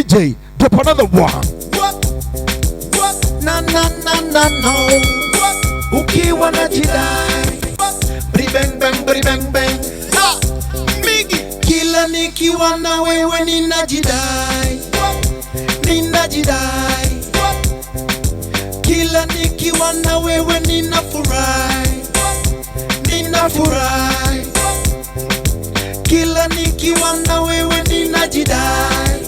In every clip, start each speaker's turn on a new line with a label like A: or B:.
A: DJ, drop another one.
B: Na na na na no. Ukiwa na jidai bri bang bang. Migi kila nikiwa na wewe ninajidai. Kila nikiwa na wewe ninafurahi. Kila nikiwa na wewe ninajidai.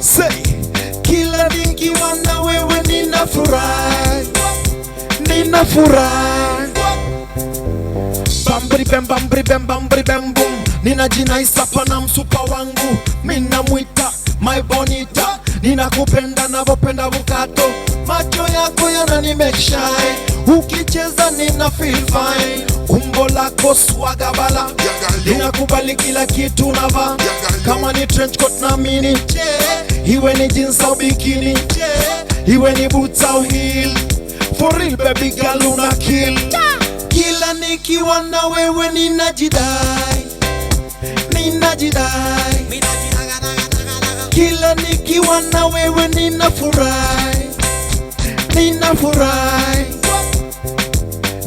A: Say,
B: Kila nikiwa na wewe ninafurahi. Bambri bam boom. Ninajinaisa pana msupa wangu. Mina mwita my bonita. Ninakupenda navopenda vukato. Macho yako yanani make shy. Ukicheza nina feel fine. Umbo lako swaga bala. Ninakubali kila kitu nava. Kama ni trench coat na mini iwe ni jeans au bikini iwe ni boots au heel. For real baby girl una kill. Kila nikiwa na wewe ninajidai. Kila nikiwa na wewe ninafurahi.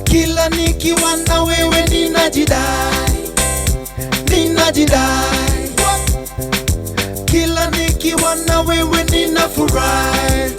B: Kila nikiwa na wewe ninajidai. Kila nikiwa na wewe ninafurahi.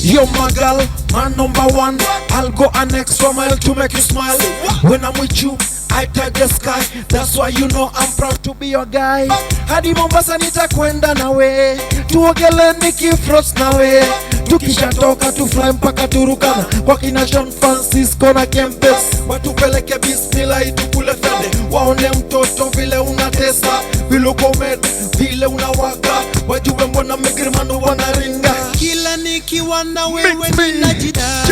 B: You're my girl, my number one. I'll go an extra mile to make you smile. When I'm with you, I touch the sky. That's why you know I'm proud to be your guy. Hadi Mombasa nitakwenda nawe, tuogele nikifrost nawe. Tukishatoka tu fly mpaka Turukana, kwa kina San Francisco na Kempes. Watupeleke Bismillah itukule fende. Waone mtoto vile unatesa, vile ukomed, vile unawaka. Wajue mbona migrimano wanaringa. Kila nikiwa na wewe ninajidai.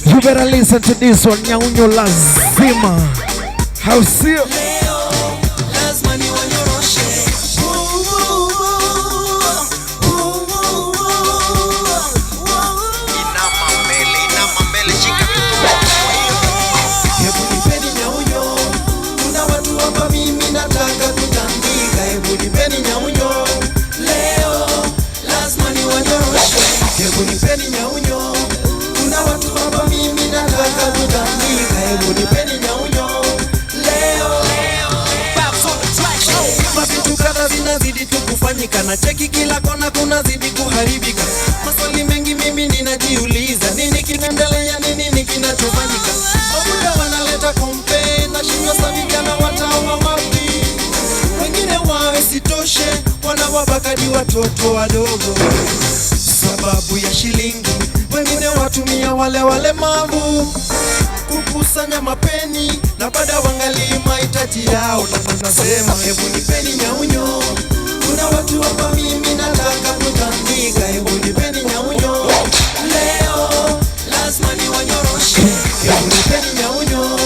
A: you better listen to this one. Nyaunyo lazima. How see?
B: Na cheki kila kona kuna zidi kuharibika. Maswali mengi mimi ninajiuliza. Nini kinaendelea, nini kinachofanyika? Wabuda wanaleta kompe na shinywa sabika na watawa wapi. Wengine wawe sitoshe, wanawabakadi watoto wadogo sababu ya shilingi. Wengine watumia wale mavu kukusanya mapeni na baada wangali mahitaji yao. Na nasema hebu nipeni nyaunyo. Kuna watu hapa mimi nataka kutandika. Hebu nipeni nyaunyo. Leo lazima niwanyoroshe. Hebu nipeni nyaunyo.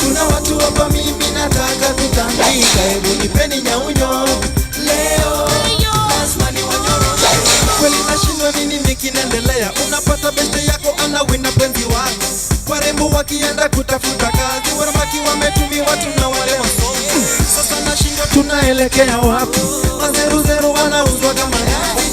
B: Kuna watu hapa mimi nataka kutandika. Hebu nipeni nyaunyo. Leo lazima niwanyoroshe. Kweli nashindwa nini kinaendelea. Unapata beste yako anawina penzi wako. Warembo wakienda kutafuta kazi, wanabaki wametumiwa tuna wale wasomi. Sasa nashindwa tunaelekea wapi? Mazeru wanauzwa kama yai.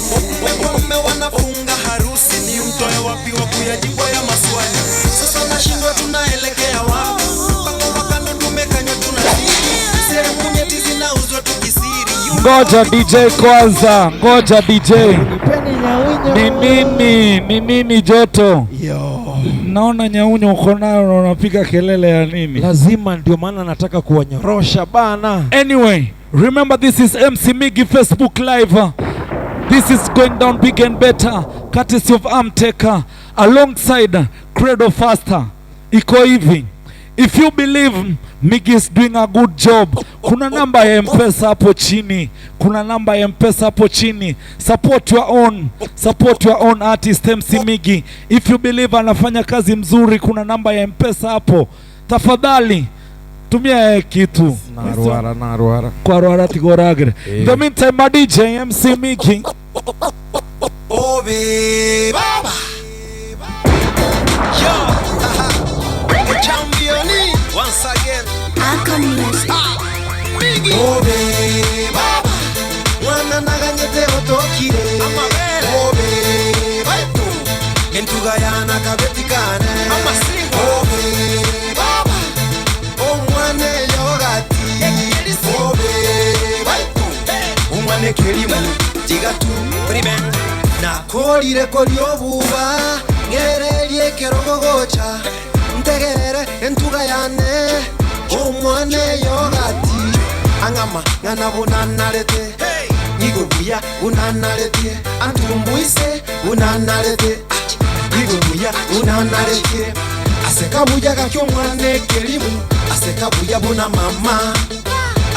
B: Wengine wanafunga harusi, ni mtoe wapi wa kuyajibu ya maswali. Sasa nashindwa tunaelekea wapi? Paka wakando tumekanywa tunazidi. Sehemu nyeti zinauzwa tukisiri.
A: Ngoja DJ kwanza, ngoja DJ. Ni nini joto?
B: Yo.
A: Naona nyaunyo uko nayo unapiga kelele ya nini?
B: Lazima ndio maana nataka kuwanyorosha bana.
A: Anyway, remember this is MC Migi Facebook Live. This is going down big and better, courtesy of Amteka alongside Credo Faster. Iko hivi. If you believe Migi is doing a good job, kuna namba ya M-Pesa hapo chini. Kuna namba ya M-Pesa hapo chini. Support your own artist MC Migi. If you believe anafanya kazi mzuri, kuna namba ya M-Pesa hapo. Tafadhali tumia kitu.
B: Naruara.
A: Kwa ruara tigoragre. In the meantime, my DJ MC Migi.
B: Baba. Yo. kabetikane obe baba omwane yogati obe omwane kelimu tigatu nakolire kolyobuba ngererie kerogogocha ntegere entuga yane omwane yogati angama ngana bunanarete Nigubuya unanarete antumbuise unanarete Nigubuya unanarete asekabuya gakyomwane kelimu asekabuya buna mama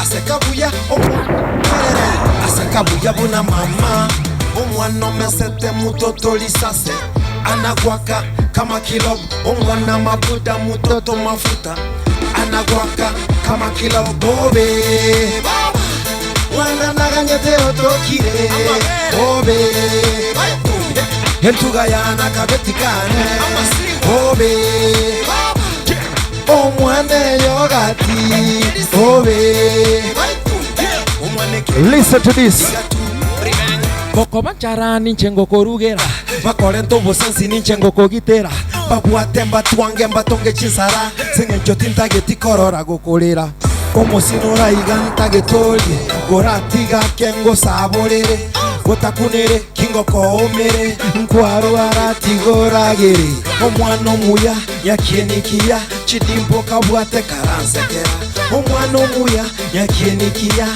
B: asekabuya omwana asekabuya buna mama omwana mesete mutoto lisase anagwaka kama kilob omwana mabuda mutoto mafuta anagwaka kama kilob bobe baba wana naganyete otokire obe entuga yana kabetikane obe omwane yogati obe.
A: Listen to this.
C: Koko bachara ninchengo korugera bakorento bosansi ninchengo kogitera babuatemba twange mbatonge chinsara sengencho tintageti korora gokolera como sinora iganta getolie goratiga kengo saborere gotakunere kingo koomere nkwaro arati goragere omwana muya yakienikia chidimpo kabwate karansekera omwana muya yakienikia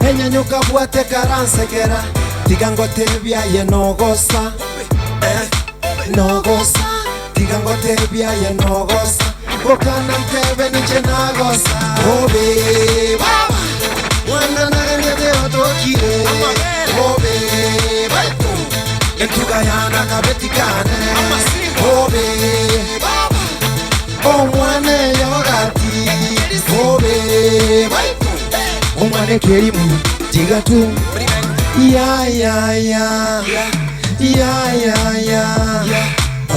C: enyanyoka bwate karansekera tigangotebya ye nogosa nogosa tigangotebya ye nogosa okana ntebe niche nagosa obe baba wana naganyete otokire obe entuga yana kabetikane obe baba omwane yogati obe omwane kelimu tigatu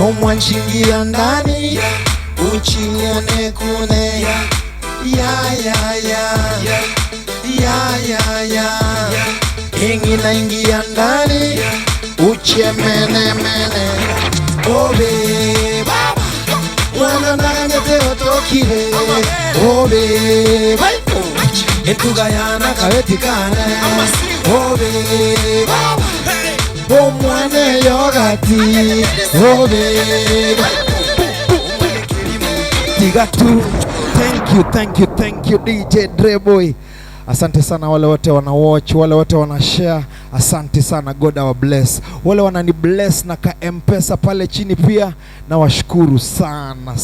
C: omwanchingira ndani uchione kune ingina ingia ndani uchemenemene obe baba wana naganyete otokire obe entuga yana kabetikane obe baba omwane yogati obe tigatu. Thank you DJ Dreboy. Asante sana wale wote wana watch, wale wote wana share. Asante sana, God our bless. Wale wanani bless na ka M-Pesa pale chini pia na washukuru sana.